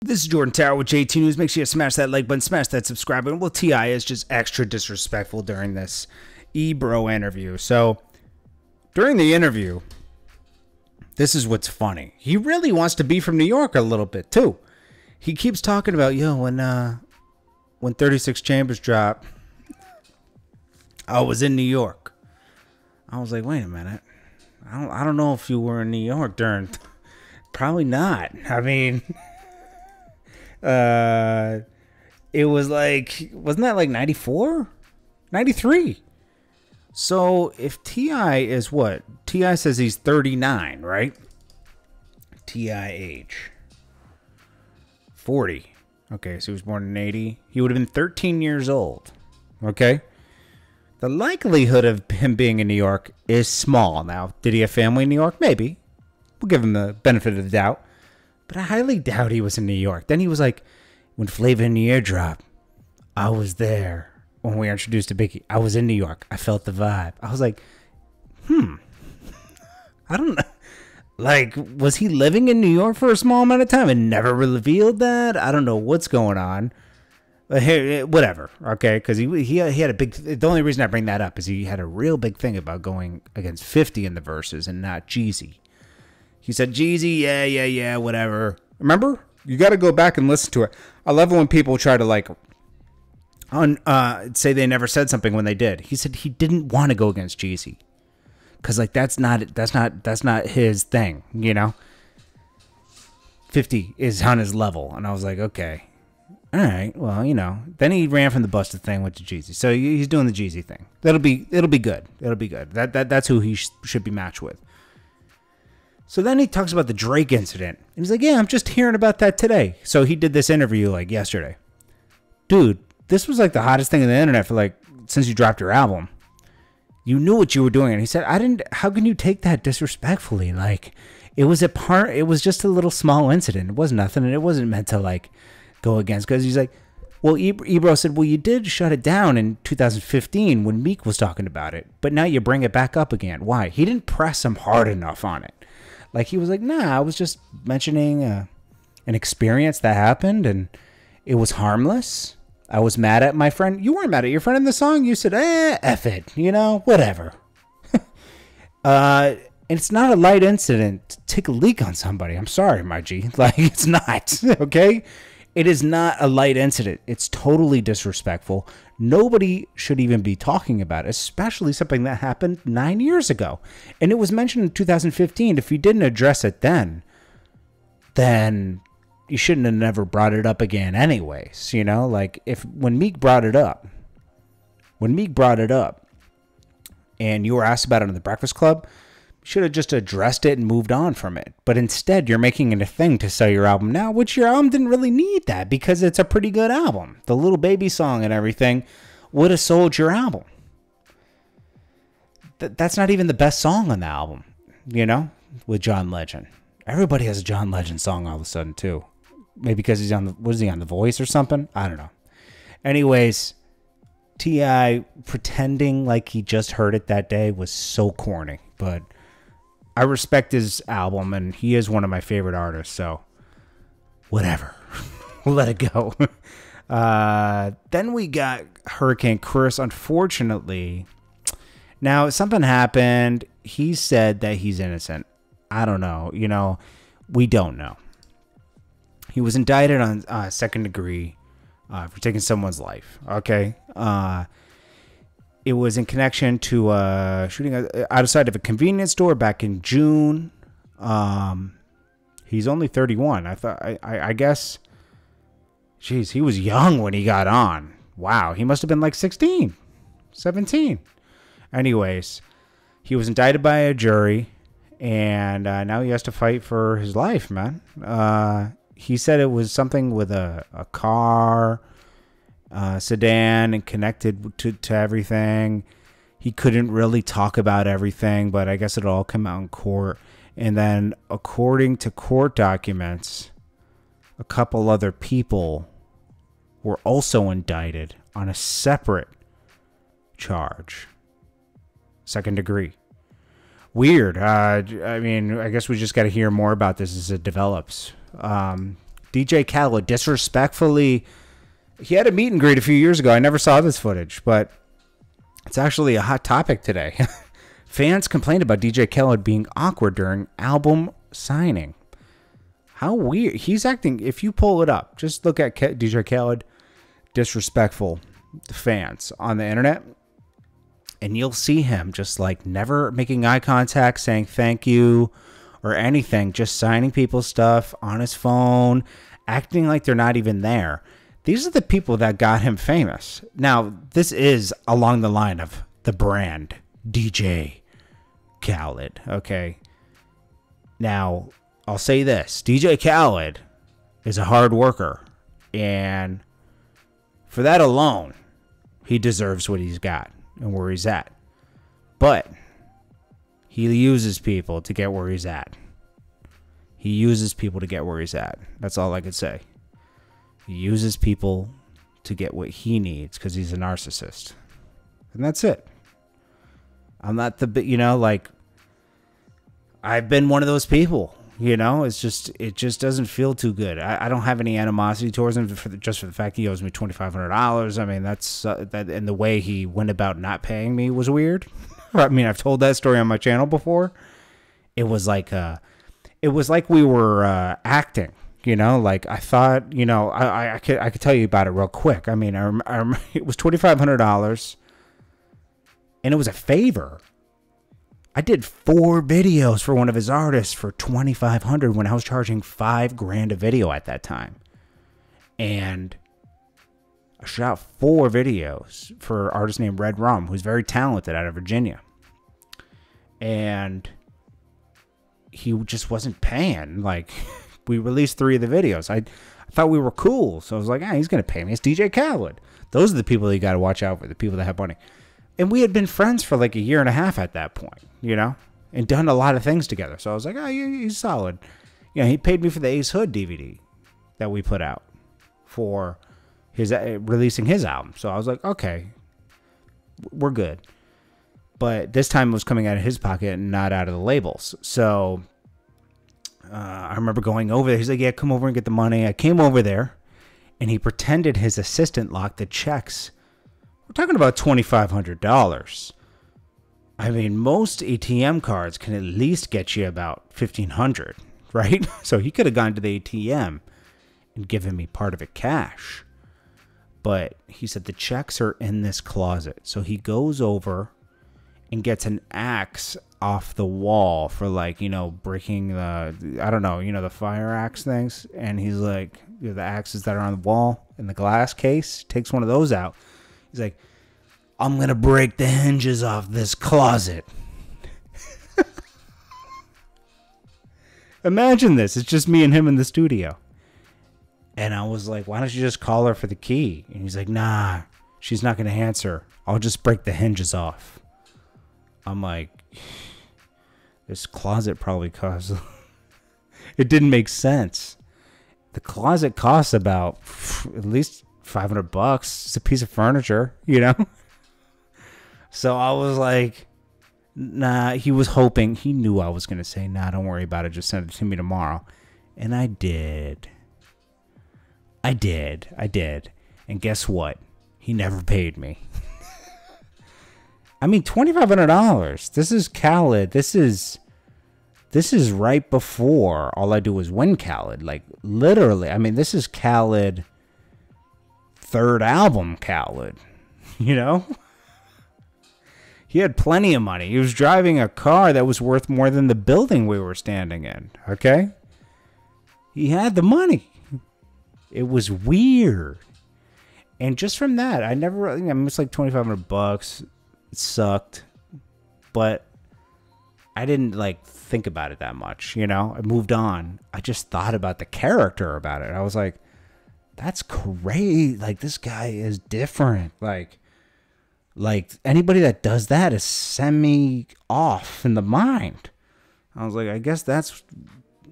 This is Jordan Tower with JT News. Make sure you smash that like button, smash that subscribe button. Well, T.I. is just extra disrespectful during this Ebro interview. So, during the interview, this is what's funny. He really wants to be from New York a little bit, too. He keeps talking about, when 36 Chambers dropped, I was in New York. I was like, wait a minute. I don't know if you were in New York during... Probably not. I mean... it was like, wasn't that like 94? 93. So if T.I. is what? T.I. says he's 39, right? T.I. age 40. Okay, so he was born in 80. He would have been 13 years old. Okay? The likelihood of him being in New York is small. Now, did he have family in New York? Maybe. We'll give him the benefit of the doubt. But I highly doubt he was in New York. Then he was like, when Flavor in the Air dropped, I was there. When we were introduced to Biggie, I was in New York. I felt the vibe. I was like, I don't know. Like, was he living in New York for a small amount of time and never revealed that? I don't know what's going on. Whatever, okay? Because he had a big... The only reason I bring that up is he had a real big thing about going against 50 in the verses and not Jeezy. He said, Jeezy, yeah, whatever. Remember? You got to go back and listen to it. I love it when people try to, like, say they never said something when they did. He said he didn't want to go against Jeezy. Because, like, that's not his thing, you know? 50 is on his level. And I was like, okay. All right, well, you know. Then he ran from the busted thing, went to Jeezy. So he's doing the Jeezy thing. It'll be good. It'll be good. That's who he should be matched with. So then he talks about the Drake incident. And he's like, yeah, I'm just hearing about that today. So he did this interview like yesterday. Dude, this was like the hottest thing on the internet for like, since you dropped your album. You knew what you were doing. And he said, how can you take that disrespectfully? Like, it was just a little small incident. It was nothing. And it wasn't meant to like go against. Because he's like, well, Ebro said, well, you did shut it down in 2015 when Meek was talking about it. But now you bring it back up again. Why? He didn't press him hard enough on it. Like, he was like, nah, I was just mentioning an experience that happened, and it was harmless. I was mad at my friend. You weren't mad at your friend in the song. You said, F it, you know, whatever. And it's not a light incident to take a leak on somebody. I'm sorry, my G. Like, it's not, okay? It is not a light incident. It's totally disrespectful. Nobody should even be talking about it, especially something that happened 9 years ago. And it was mentioned in 2015. If you didn't address it then you shouldn't have never brought it up again anyways. You know, like when Meek brought it up and you were asked about it on the Breakfast Club, should have just addressed it and moved on from it. But instead, you're making it a thing to sell your album now, which your album didn't really need that because it's a pretty good album. The Little Baby song and everything would have sold your album. That's not even the best song on the album, you know, with John Legend. Everybody has a John Legend song all of a sudden, too. Maybe because he's on The Voice or something? I don't know. Anyways, T.I. pretending like he just heard it that day was so corny, but I respect his album, and he is one of my favorite artists, so whatever. We'll let it go. Then we got Hurricane Chris, unfortunately. Now, something happened. He said that he's innocent. I don't know. You know, we don't know. He was indicted on second degree for taking someone's life, okay? It was in connection to shooting outside of a convenience store back in June. He's only 31. I guess, geez, he was young when he got on. Wow, he must have been like 16, 17. Anyways, he was indicted by a jury, and now he has to fight for his life, man. He said it was something with a car... sedan and connected to everything. He couldn't really talk about everything, but I guess it all came out in court. And then according to court documents, a couple other people were also indicted on a separate charge. Second degree. Weird. I mean, I guess we just got to hear more about this as it develops. DJ Khaled disrespectfully. He had a meet and greet a few years ago. I never saw this footage, but it's actually a hot topic today. Fans complained about DJ Khaled being awkward during album signing. How weird. He's acting, if you pull it up, just look at DJ Khaled disrespectful to fans on the internet, and you'll see him just like never making eye contact, saying thank you or anything, just signing people's stuff on his phone, acting like they're not even there. These are the people that got him famous. Now, this is along the line of the brand DJ Khaled, okay? Now, I'll say this. DJ Khaled is a hard worker, and for that alone, he deserves what he's got and where he's at. But he uses people to get where he's at. He uses people to get where he's at. That's all I could say. He uses people to get what he needs because he's a narcissist. And that's it. I'm not the, you know, like, I've been one of those people, you know, it just doesn't feel too good. I don't have any animosity towards him just for the fact he owes me $2,500. I mean, that's, that, and the way he went about not paying me was weird. I mean, I've told that story on my channel before. It was like we were acting. You know, like I thought, you know, I could tell you about it real quick. I mean, it was $2,500 and it was a favor. I did 4 videos for one of his artists for $2,500 when I was charging $5,000 a video at that time. And I shot 4 videos for an artist named Red Rum, who's very talented out of Virginia. And he just wasn't paying. Like, we released 3 of the videos. I thought we were cool. So I was like, he's going to pay me. It's DJ Khaled. Those are the people that you got to watch out for, the people that have money. And we had been friends for like a year and a half at that point, you know, and done a lot of things together. So I was like, he's solid. You know, he paid me for the Ace Hood DVD that we put out for his releasing his album. So I was like, okay, we're good. But this time it was coming out of his pocket and not out of the labels. So I remember going over there. He's like, yeah, come over and get the money. I came over there, and he pretended his assistant locked the checks. We're talking about $2,500. I mean, most ATM cards can at least get you about $1,500, right? So he could have gone to the ATM and given me part of it cash. But he said the checks are in this closet. So he goes over and gets an axe off the wall for, like, you know, breaking the, I don't know, you know, the fire axe things. And he's like, you know, the axes that are on the wall in the glass case, takes one of those out. He's like, I'm going to break the hinges off this closet. Imagine this. It's just me and him in the studio. And I was like, why don't you just call her for the key? And he's like, nah, she's not going to answer. I'll just break the hinges off. I'm like, this closet probably costs... It didn't make sense. The closet costs about at least $500. It's a piece of furniture, you know? So I was like, nah, he was hoping. He knew I was going to say, nah, don't worry about it. Just send it to me tomorrow. And I did. I did. And guess what? He never paid me. I mean, $2,500. This is Khaled. This is right before All I Do Is Win Khaled. Like, literally. I mean, this is Khaled... third album Khaled, you know? He had plenty of money. He was driving a car that was worth more than the building we were standing in, okay? He had the money. It was weird. And just from that, I never, I mean, it's like $2,500. It sucked. But I didn't, like, think about it that much, you know? I moved on. I just thought about the character about it. I was like, that's crazy. Like, this guy is different. Like anybody that does that is semi off in the mind. I was like, I guess that's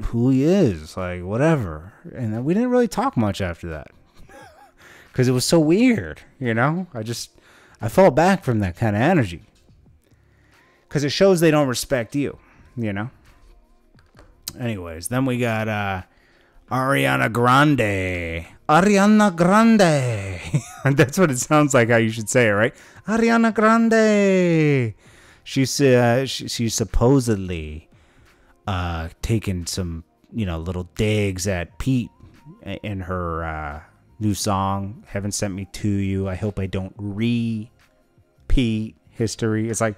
who he is. Like, whatever. And then we didn't really talk much after that because it was so weird, you know? I fall back from that kind of energy because it shows they don't respect you, you know? Anyways, then we got Ariana Grande. Ariana Grande. That's what it sounds like how you should say it, right? Ariana Grande. She's supposedly taken some, little digs at Pete in her new song, Heaven Sent Me to You. I hope I don't repeat history. It's like,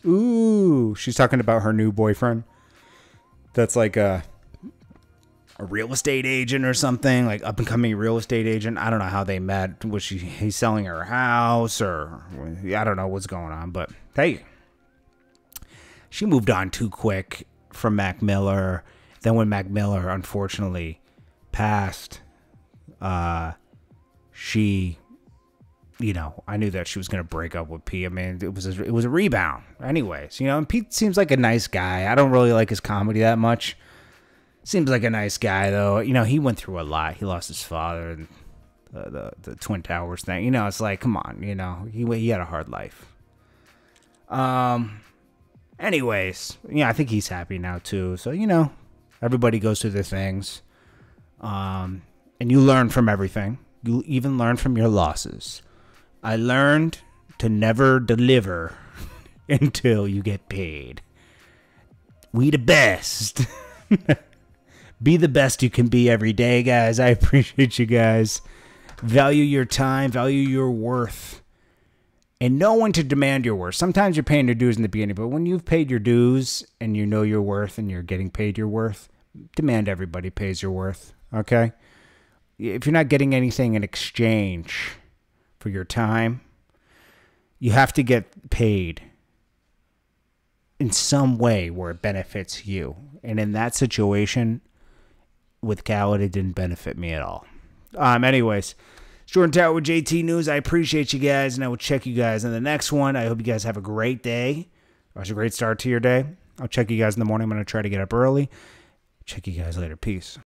ooh, she's talking about her new boyfriend. That's like a real estate agent or something, like up and coming real estate agent. I don't know how they met. Was he's selling her house, or I don't know what's going on, but hey, she moved on too quick from Mac Miller. Then when Mac Miller unfortunately passed, she, I knew that she was going to break up with Pete. I mean, it was a rebound anyways, and Pete seems like a nice guy. I don't really like his comedy that much. Seems like a nice guy, though. He went through a lot. He lost his father and the Twin Towers thing. It's like, come on, he had a hard life. Anyways, I think he's happy now, too. So, everybody goes through their things. And you learn from everything. You even learn from your losses. I learned to never deliver until you get paid. We the best. Be the best you can be every day, guys. I appreciate you guys. Value your time. Value your worth. And know when to demand your worth. Sometimes you're paying your dues in the beginning, but when you've paid your dues and you know your worth and you're getting paid your worth, demand everybody pays your worth, okay? If you're not getting anything in exchange for your time, you have to get paid in some way where it benefits you. And in that situation, with Khaled, it didn't benefit me at all. Anyways, it's JordanTower with JT News. I appreciate you guys, and I will check you guys in the next one. I hope you guys have a great day. Or it's a great start to your day. I'll check you guys in the morning. I'm going to try to get up early. Check you guys later. Peace.